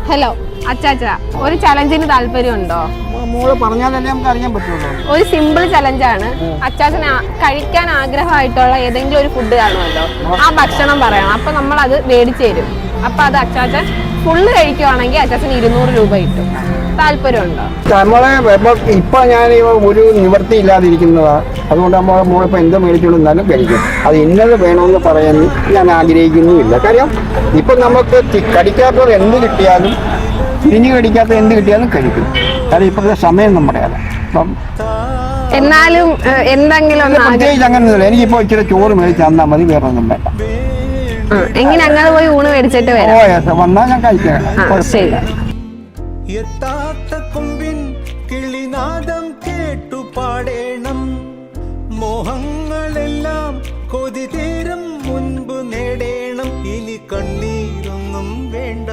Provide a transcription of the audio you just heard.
Hello അച്ചാച്ച, ഒരു ചലഞ്ചിന് താല്പര്യമുണ്ടോ? മോള് പറഞ്ഞാലല്ലേ നമുക്ക് അറിയാൻ പറ്റുള്ളൂ. ഒരു സിമ്പിൾ ചലഞ്ചാണ്. അച്ചാച്ചന് കഴിക്കാൻ ആഗ്രഹമായിട്ടുള്ള ഏതെങ്കിലും ഒരു ഫുഡ് കാണുമല്ലോ, ആ ഭക്ഷണം പറയണം. അപ്പൊ നമ്മൾ അത് മേടിച്ചു തരും. അപ്പൊ അത് അച്ചാച്ചൻ ഫുള്ള് കഴിക്കുവാണെങ്കിൽ അച്ചാച്ചന് 200 രൂപ കിട്ടും. താല്പര്യമുണ്ടോ? നമ്മളെ ഇപ്പൊ ഞാൻ ഒരു നിവൃത്തി ഇല്ലാതിരിക്കുന്നതാ. അതുകൊണ്ട് മോളിപ്പോ എന്ത് മേടിച്ചുകൊണ്ടാലും കഴിക്കും. അത് ഇന്നത് വേണമെന്ന് പറയാൻ ഞാൻ ആഗ്രഹിക്കുന്നുമില്ല. കാര്യം ഇപ്പൊ നമുക്ക് കടിക്കാത്തത് എന്ത് കിട്ടിയാലും, ഇനി കടിക്കാത്ത എന്ത് കിട്ടിയാലും കഴിക്കും. കാര്യം ഇപ്പോഴത്തെ സമയം നമ്മുടെ അല്ല. അപ്പം എന്നാലും എന്തെങ്കിലും പ്രത്യേകിച്ച് അങ്ങനെയൊന്നുമില്ല. എനിക്കിപ്പോ ഇച്ചിരി ചോറ് മേടിച്ച് തന്നാൽ മതി, വേറെ ഒന്നും വേണ്ട. എങ്ങനെ അങ്ങനെ പോയി ഊണ് മേടിച്ചിട്ട് വരാം. വന്നാൽ ഞാൻ കഴിക്കാം. ശരി. എത്താത്ത കൊമ്പിൻ കിളിനാദം കേട്ടു പാടേണം. മോഹങ്ങളെല്ലാം കൊതി തീരും മുൻപ് നേടേണം. ഇനി കണ്ണീരൊന്നും വേണ്ട.